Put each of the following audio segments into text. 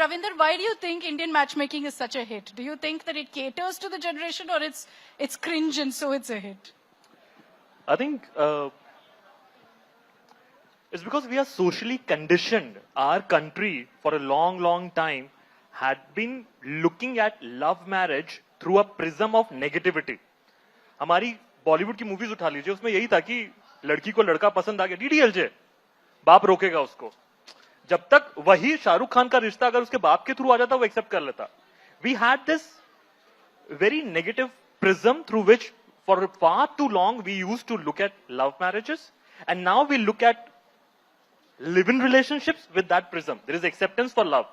Ravinder, why do you think Indian matchmaking is such a hit? Do you think that it caters to the generation, or it's cringe and so it's a hit? I think it's because we are socially conditioned. Our country, for a long, long time, had been looking at love marriage through a prism of negativity. हमारी बॉलीवुड की movies उठा लीजिए, उसमें यही था कि लड़की को लड़का पसंद आ गया, डीडीएलजे, बाप रोकेगा उसको. जब तक वही शाहरुख खान का रिश्ता अगर उसके बाप के थ्रू आ जाता वो एक्सेप्ट कर लेता. We had this very negative prism through which for far too long we used to look at love marriages, and now we look at live in relationships with that prism. There is acceptance for love.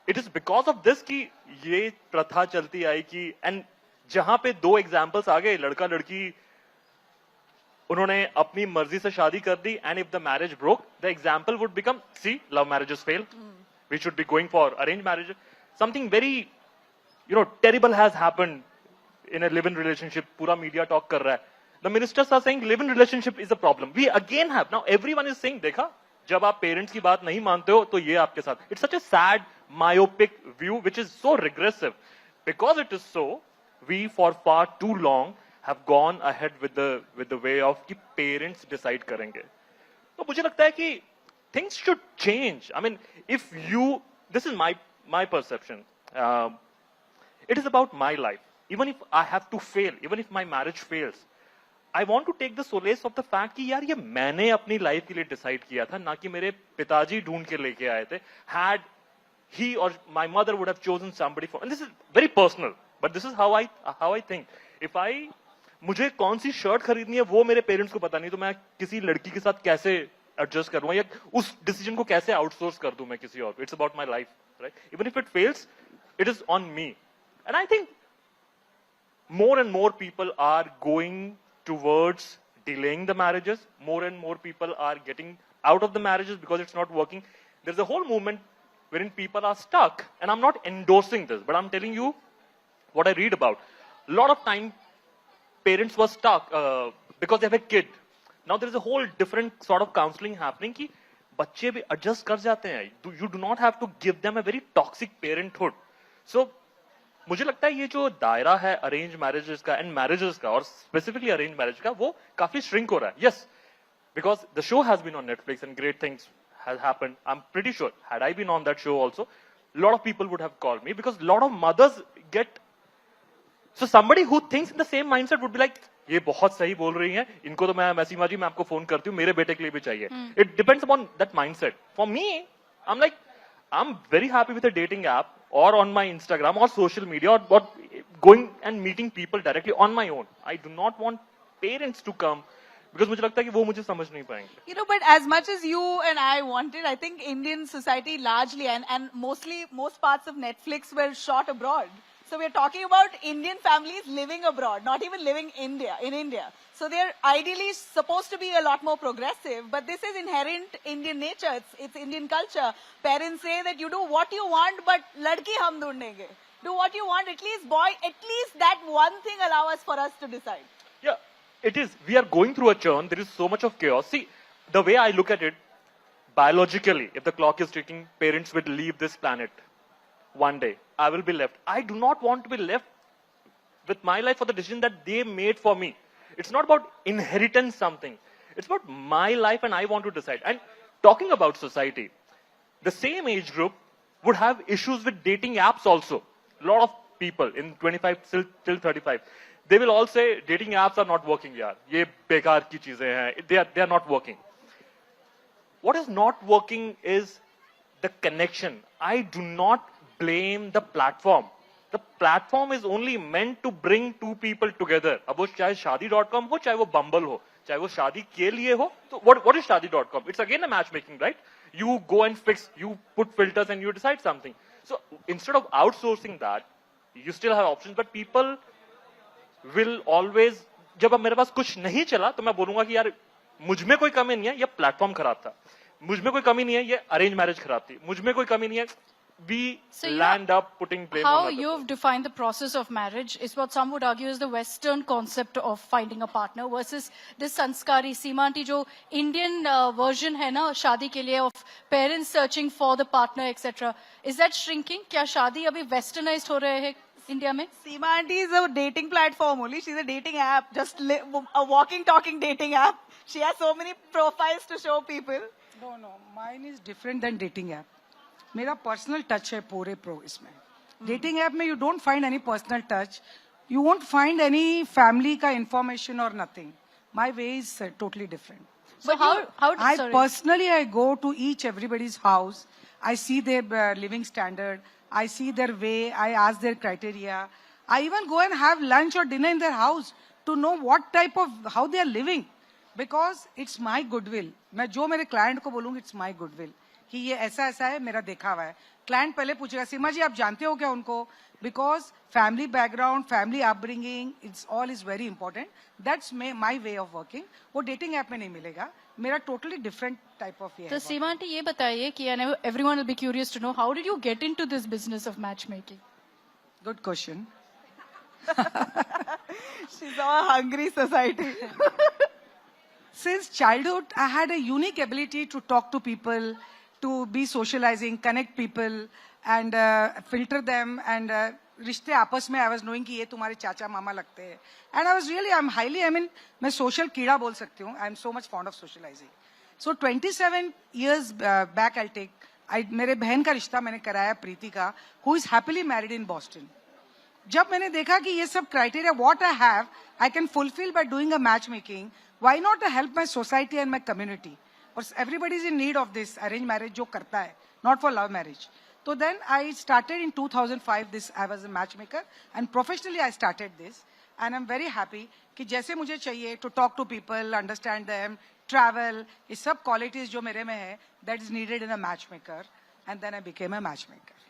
It is because of this कि ये प्रथा चलती आई कि, and जहां पे दो examples आ गए, लड़का लड़की उन्होंने अपनी मर्जी से शादी कर दी, and if the marriage broke the example would become, see love marriages fail, we should be going for arrange marriage. Something very terrible has happened in a live in relationship. पूरा मीडिया टॉक कर रहा है. The ministers are saying live in relationship is a problem. We again have now everyone is saying, देखा जब आप parents की बात नहीं मानते हो तो ये आपके साथ. It's such A sad myopic view which is so regressive. Because it is so, we for far too long have gone ahead with the way of कि parents decide करेंगे. तो मुझे लगता है कि things should change. I mean, if you, this is my perception. It is about my life. Even if I have to fail, even if my marriage fails, I want to take the solace of the fact कि यार ये मैंने अपनी life के लिए decide किया था, ना कि मेरे पिताजी ढूंढ के लेके आए थे. Had he or my mother would have chosen somebody for, and this is very personal, but this is how I think. If मुझे कौन सी शर्ट खरीदनी है वो मेरे पेरेंट्स को पता नहीं, तो मैं किसी लड़की के साथ कैसे एडजस्ट करूंगा या उस डिसीजन को कैसे आउटसोर्स कर दूं मैं किसी और. It's about my life, right? Even if it fails, it is on me. And I think more and more people are going towards delaying the marriages. More and more people are getting out of the marriages because it's not working. There's a whole movement wherein people are stuck, and I'm not endorsing this, but I'm telling you what I read about. A lot of time parents were stuck because they have a kid. Now there is a whole different sort of counseling happening कि बच्चे भी adjust कर जाते हैं. You do not have to give them a very toxic parenthood. So मुझे लगता है ये जो दायरा है अरेंज मैरिजेस का एंड मैरिजेस का, और स्पेसिफिकली अरेंज मैरिज का, वो काफी श्रिंक हो रहा है. Yes, because the show has been on Netflix and great things has happened. I'm pretty sure had I been on that show also, a lot of people would have called me, because a lot of mothers get, so somebody who thinks in the same mindset would be like, ये बहुत सही बोल रही हैं, इनको तो मैं सीमा जी मैं आपको फोन करती हूँ, मेरे बेटे के लिए भी चाहिए. It depends upon that mindset. For me, I'm like, I'm very happy with a dating app or on my Instagram or social media or going and meeting people directly on my own. I do not want parents to come, because मुझे लगता है कि वो मुझे समझ नहीं पाएंगे. You know, but as much as you and I wanted, I think Indian society largely and most parts of Netflix were shot abroad. So we're talking about Indian families living abroad, not even living in India. So they're ideally supposed to be a lot more progressive, but this is inherent Indian nature. It's Indian culture. Parents say that you do what you want, but ladki hum dhundenge. Do what you want, at least boy, at least that one thing allow us for us to decide. Yeah. It is. We are going through a churn. There is so much of chaos. See, the way I look at it, biologically, if the clock is ticking, parents will leave this planet one day. I will be left. I do not want to be left with my life for the decision that they made for me. It's not about inheritance something. It's about my life, and I want to decide. And talking about society, the same age group would have issues with dating apps also. A lot of people in 25 till 35. They will all say dating apps are not working, yaar. ये बेकार की चीजें हैं. They are not working. What is not working is the connection. I do not blame the platform. The platform is only meant to bring two people together. अब वो चाहे शादी.com हो, चाहे वो Bumble हो, चाहे वो शादी के लिए हो. So what is शादी.com? It's again a matchmaking, right? You go and fix, you put filters and you decide something. So instead of outsourcing that, you still have options, but people will always, जब अब मेरे पास कुछ नहीं चला तो मैं बोलूंगा कि यार मुझ में कोई कमी नहीं है, ये प्लेटफॉर्म खराब था. मुझ में कोई कमी नहीं है, ये अरेंज मैरिज खराब थी. मुझ में कोई कमी नहीं है, we So you land up putting blame How on other you've defined the process of marriage is what some would argue is the Western concept of finding a partner versus this sanskari Seema aunty jo Indian version hai na शादी के लिए of parents searching for the partner etc. Is that shrinking? क्या शादी अभी westernized हो रहे हैं India में? Seema Aunty is a dating platform only. She's a dating app, just a walking, talking dating app. She has so many profiles to show people. No, mine is different than dating app. मेरा personal touch है पूरे pro इसमें. Dating app में you don't find any personal touch, you won't find any family का information और nothing. My way is totally different. So I sorry. personally I go to everybody's house. I see their living standard. I see their way. I ask their criteria. I even go and have lunch or dinner in their house to know what type of how they are living, because it's my goodwill. मैं जो मेरे client को बोलूँगी it's my goodwill कि ये ऐसा ऐसा है, मेरा देखा हुआ है. Client पहले पूछेगा सीमा जी आप जानते हो क्या उनको, because family background, family upbringing, it's all is very important. That's my way of working. वो dating app में नहीं मिलेगा. मेरा totally different type of ये तो है. सीमा आंटी ये बताइए कि everyone will be curious to know how did you get into this business of matchmaking? Good question. She's a hungry society. Since childhood, I had a unique ability to talk to people, to be socializing, connect people, and filter them. And रिश्ते आपस में I was knowing कि ये तुम्हारे चाचा मामा लगते हैं. And मैं social कीड़ा बोल सकती हूँ. I'm so much fond of socializing. So 27 years back I'll take. मेरे बहन का रिश्ता मैंने कराया प्रीति का, who is happily married in Boston. जब मैंने देखा कि ये सब criteria what I have, I can fulfill by doing a matchmaking. Why not help my society and my community? Because everybody is in need of this arranged marriage जो करता है, not for love marriage. So then I started in 2005 this. I was a matchmaker and professionally I started this. And I'm very happy कि जैसे मुझे चाहिए to talk to people, understand them, travel, ये सब qualities जो मेरे में है, that is needed in a matchmaker. And then I became a matchmaker.